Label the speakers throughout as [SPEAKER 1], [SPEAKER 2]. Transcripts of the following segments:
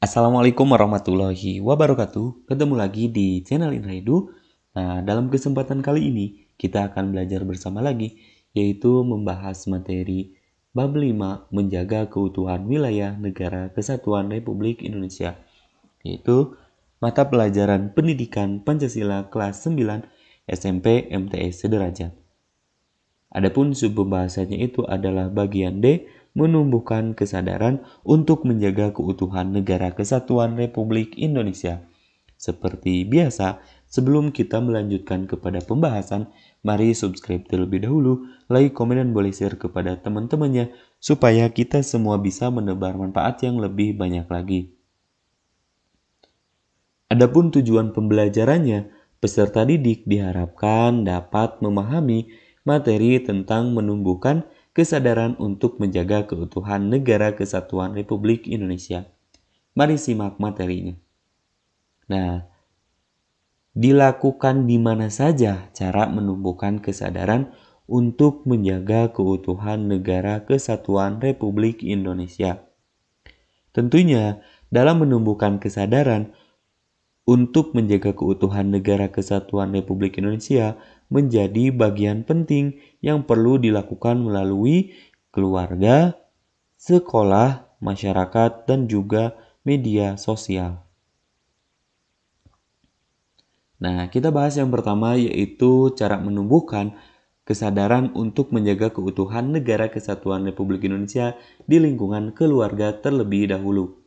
[SPEAKER 1] Assalamualaikum warahmatullahi wabarakatuh. Ketemu lagi di channel Inraidu. Nah, dalam kesempatan kali ini kita akan belajar bersama lagi, yaitu membahas materi bab 5 menjaga keutuhan wilayah negara kesatuan Republik Indonesia, yaitu mata pelajaran pendidikan Pancasila kelas 9 SMP MTS Sederajat. Adapun subpembahasannya itu adalah bagian D, menumbuhkan kesadaran untuk menjaga keutuhan negara kesatuan Republik Indonesia. Seperti biasa, sebelum kita melanjutkan kepada pembahasan, mari subscribe terlebih dahulu, like, komen, dan boleh share kepada teman-temannya, supaya kita semua bisa menebar manfaat yang lebih banyak lagi. Adapun tujuan pembelajarannya, peserta didik diharapkan dapat memahami materi tentang menumbuhkan kesadaran untuk menjaga keutuhan negara kesatuan Republik Indonesia. Mari simak materinya. Nah, dilakukan di mana saja cara menumbuhkan kesadaran untuk menjaga keutuhan negara kesatuan Republik Indonesia. Tentunya, dalam menumbuhkan kesadaran untuk menjaga keutuhan negara kesatuan Republik Indonesia menjadi bagian penting yang perlu dilakukan melalui keluarga, sekolah, masyarakat, dan juga media sosial. Nah, kita bahas yang pertama yaitu cara menumbuhkan kesadaran untuk menjaga keutuhan negara kesatuan Republik Indonesia di lingkungan keluarga terlebih dahulu.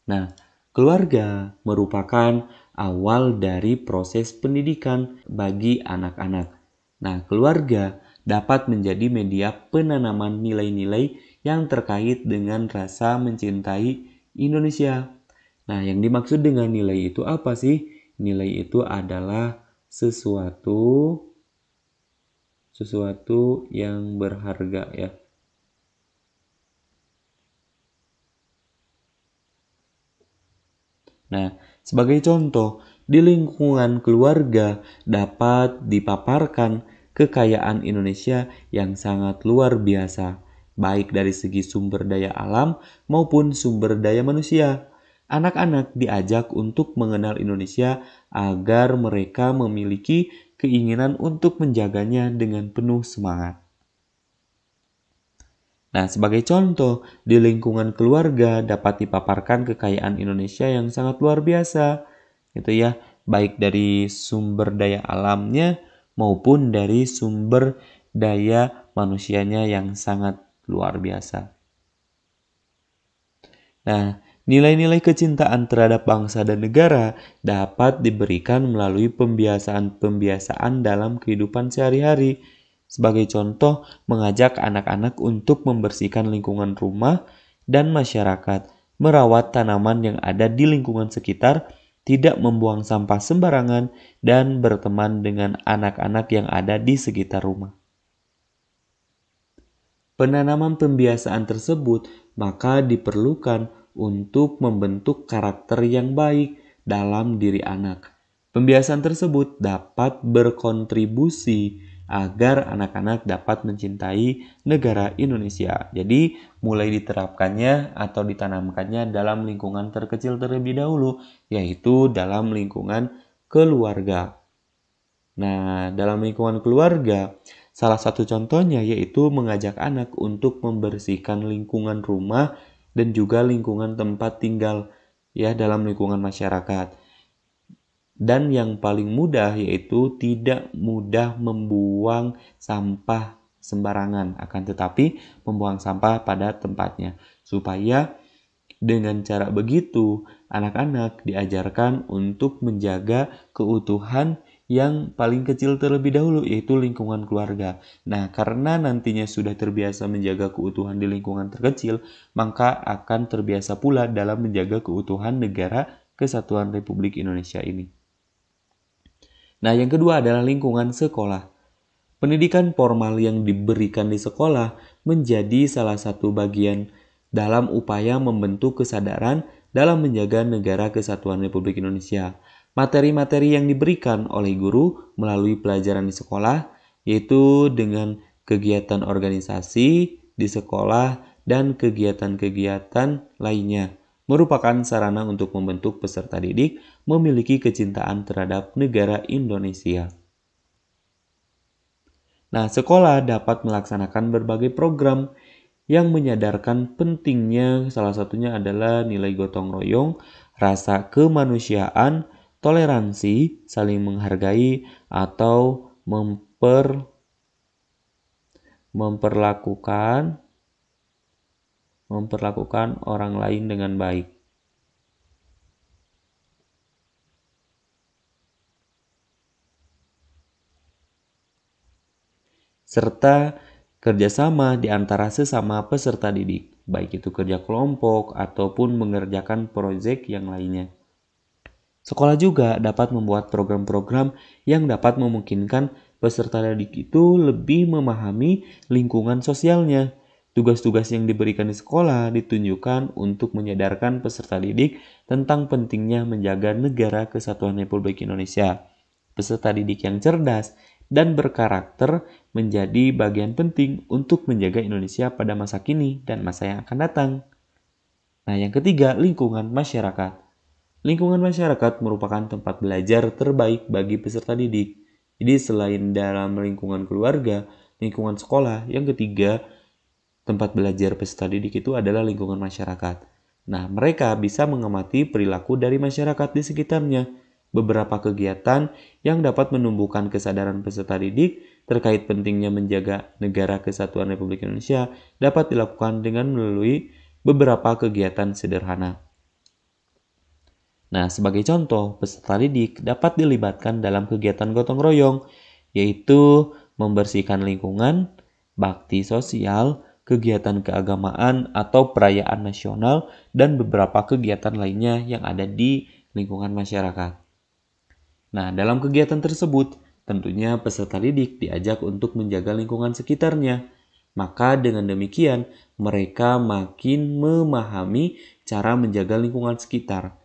[SPEAKER 1] Nah, keluarga merupakan awal dari proses pendidikan bagi anak-anak. Nah, keluarga dapat menjadi media penanaman nilai-nilai yang terkait dengan rasa mencintai Indonesia. Nah, yang dimaksud dengan nilai itu apa sih? Nilai itu adalah sesuatu yang berharga ya. Nah, sebagai contoh, di lingkungan keluarga dapat dipaparkan kekayaan Indonesia yang sangat luar biasa, baik dari segi sumber daya alam maupun sumber daya manusia. Anak-anak diajak untuk mengenal Indonesia agar mereka memiliki keinginan untuk menjaganya dengan penuh semangat. Nah, sebagai contoh, di lingkungan keluarga dapat dipaparkan kekayaan Indonesia yang sangat luar biasa, gitu ya, baik dari sumber daya alamnya maupun dari sumber daya manusianya yang sangat luar biasa. Nah, nilai-nilai kecintaan terhadap bangsa dan negara dapat diberikan melalui pembiasaan-pembiasaan dalam kehidupan sehari-hari. Sebagai contoh, mengajak anak-anak untuk membersihkan lingkungan rumah dan masyarakat, merawat tanaman yang ada di lingkungan sekitar, tidak membuang sampah sembarangan, dan berteman dengan anak-anak yang ada di sekitar rumah. Penanaman pembiasaan tersebut maka diperlukan untuk membentuk karakter yang baik dalam diri anak. Pembiasaan tersebut dapat berkontribusi agar anak-anak dapat mencintai negara Indonesia. Jadi, mulai diterapkannya atau ditanamkannya dalam lingkungan terkecil terlebih dahulu, yaitu dalam lingkungan keluarga. Nah, dalam lingkungan keluarga, salah satu contohnya yaitu mengajak anak untuk membersihkan lingkungan rumah dan juga lingkungan tempat tinggal ya dalam lingkungan masyarakat. Dan yang paling mudah yaitu tidak mudah membuang sampah sembarangan, akan tetapi membuang sampah pada tempatnya. Supaya dengan cara begitu, anak-anak diajarkan untuk menjaga keutuhan yang paling kecil terlebih dahulu, yaitu lingkungan keluarga. Nah, karena nantinya sudah terbiasa menjaga keutuhan di lingkungan terkecil, maka akan terbiasa pula dalam menjaga keutuhan negara kesatuan Republik Indonesia ini. Nah, yang kedua adalah lingkungan sekolah. Pendidikan formal yang diberikan di sekolah menjadi salah satu bagian dalam upaya membentuk kesadaran dalam menjaga negara kesatuan Republik Indonesia. Materi-materi yang diberikan oleh guru melalui pelajaran di sekolah, yaitu dengan kegiatan organisasi di sekolah dan kegiatan-kegiatan lainnya. merupakan sarana untuk membentuk peserta didik memiliki kecintaan terhadap negara Indonesia. Nah, sekolah dapat melaksanakan berbagai program yang menyadarkan pentingnya, salah satunya adalah nilai gotong royong, rasa kemanusiaan, toleransi, saling menghargai, atau memperlakukan orang lain dengan baik. Serta kerjasama di antara sesama peserta didik, baik itu kerja kelompok ataupun mengerjakan proyek yang lainnya. Sekolah juga dapat membuat program-program yang dapat memungkinkan peserta didik itu lebih memahami lingkungan sosialnya. Tugas-tugas yang diberikan di sekolah ditunjukkan untuk menyadarkan peserta didik tentang pentingnya menjaga negara kesatuan Republik Indonesia. Peserta didik yang cerdas dan berkarakter menjadi bagian penting untuk menjaga Indonesia pada masa kini dan masa yang akan datang. Nah, yang ketiga, lingkungan masyarakat. Lingkungan masyarakat merupakan tempat belajar terbaik bagi peserta didik. Jadi selain dalam lingkungan keluarga, lingkungan sekolah, yang ketiga tempat belajar peserta didik itu adalah lingkungan masyarakat. Nah, mereka bisa mengamati perilaku dari masyarakat di sekitarnya. Beberapa kegiatan yang dapat menumbuhkan kesadaran peserta didik terkait pentingnya menjaga negara kesatuan Republik Indonesia dapat dilakukan dengan melalui beberapa kegiatan sederhana. Nah, sebagai contoh, peserta didik dapat dilibatkan dalam kegiatan gotong royong, yaitu membersihkan lingkungan, bakti sosial, kegiatan keagamaan atau perayaan nasional, dan beberapa kegiatan lainnya yang ada di lingkungan masyarakat. Nah, dalam kegiatan tersebut, tentunya peserta didik diajak untuk menjaga lingkungan sekitarnya. Maka dengan demikian, mereka makin memahami cara menjaga lingkungan sekitar.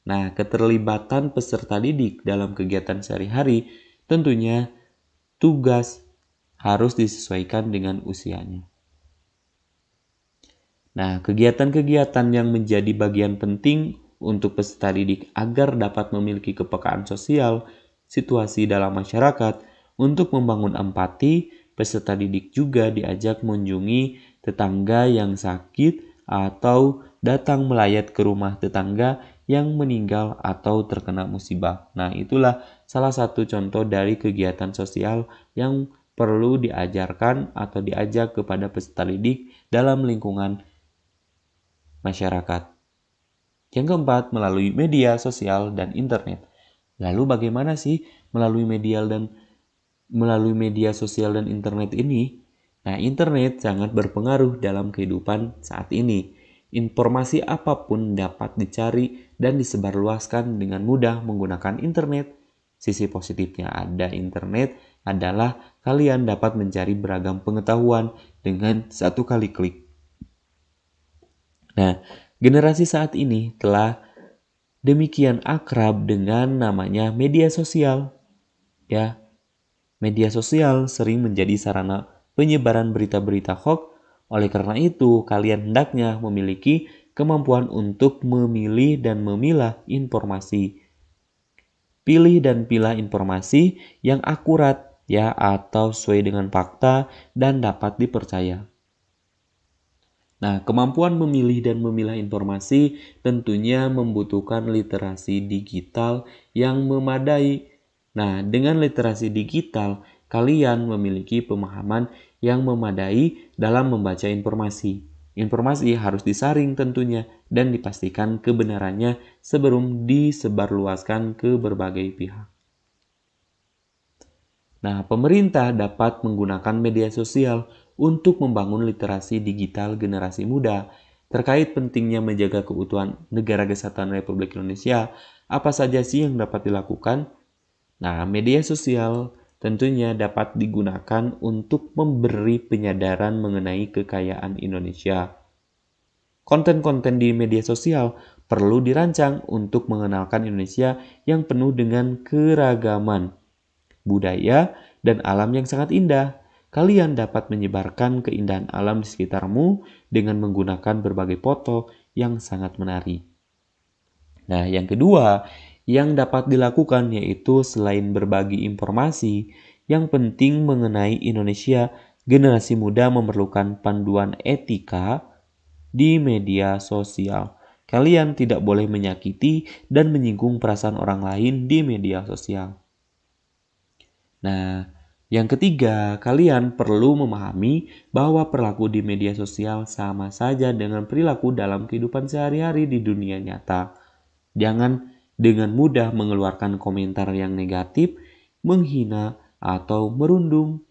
[SPEAKER 1] Nah, keterlibatan peserta didik dalam kegiatan sehari-hari tentunya tugas harus disesuaikan dengan usianya. Nah, kegiatan-kegiatan yang menjadi bagian penting untuk peserta didik agar dapat memiliki kepekaan sosial, situasi dalam masyarakat, untuk membangun empati, peserta didik juga diajak mengunjungi tetangga yang sakit atau datang melayat ke rumah tetangga yang meninggal atau terkena musibah. Nah, itulah salah satu contoh dari kegiatan sosial yang perlu diajarkan atau diajak kepada peserta didik dalam lingkungan masyarakat. Yang keempat, melalui media sosial dan internet. Lalu bagaimana sih melalui media sosial dan internet ini? Nah, internet sangat berpengaruh dalam kehidupan saat ini. Informasi apapun dapat dicari dan disebarluaskan dengan mudah menggunakan internet. Sisi positifnya ada internet adalah kalian dapat mencari beragam pengetahuan dengan satu kali klik. Nah, generasi saat ini telah demikian akrab dengan namanya media sosial. Ya, media sosial sering menjadi sarana penyebaran berita-berita hoax. Oleh karena itu, kalian hendaknya memiliki kemampuan untuk memilih dan memilah informasi. Pilih dan pilah informasi yang akurat ya atau sesuai dengan fakta dan dapat dipercaya. Nah, kemampuan memilih dan memilah informasi tentunya membutuhkan literasi digital yang memadai. Nah, dengan literasi digital, kalian memiliki pemahaman yang memadai dalam membaca informasi. Informasi harus disaring tentunya dan dipastikan kebenarannya sebelum disebarluaskan ke berbagai pihak. Nah, pemerintah dapat menggunakan media sosial untuk membangun literasi digital generasi muda. Terkait pentingnya menjaga keutuhan negara kesatuan Republik Indonesia, apa saja sih yang dapat dilakukan? Nah, media sosial tentunya dapat digunakan untuk memberi penyadaran mengenai kekayaan Indonesia. Konten-konten di media sosial perlu dirancang untuk mengenalkan Indonesia yang penuh dengan keragaman budaya, dan alam yang sangat indah. Kalian dapat menyebarkan keindahan alam di sekitarmu dengan menggunakan berbagai foto yang sangat menarik. Nah, yang kedua yang dapat dilakukan yaitu selain berbagi informasi, yang penting mengenai Indonesia, generasi muda memerlukan panduan etika di media sosial. Kalian tidak boleh menyakiti dan menyinggung perasaan orang lain di media sosial. Nah, yang ketiga, kalian perlu memahami bahwa perilaku di media sosial sama saja dengan perilaku dalam kehidupan sehari-hari di dunia nyata. Jangan dengan mudah mengeluarkan komentar yang negatif, menghina, atau merundung.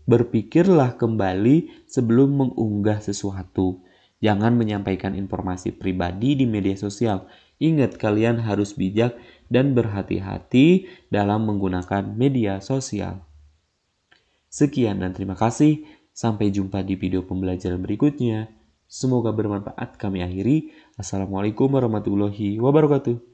[SPEAKER 1] Berpikirlah kembali sebelum mengunggah sesuatu. Jangan menyampaikan informasi pribadi di media sosial. Ingat, kalian harus bijak dan berhati-hati dalam menggunakan media sosial. Sekian dan terima kasih. Sampai jumpa di video pembelajaran berikutnya. Semoga bermanfaat. Kami akhiri. Assalamualaikum warahmatullahi wabarakatuh.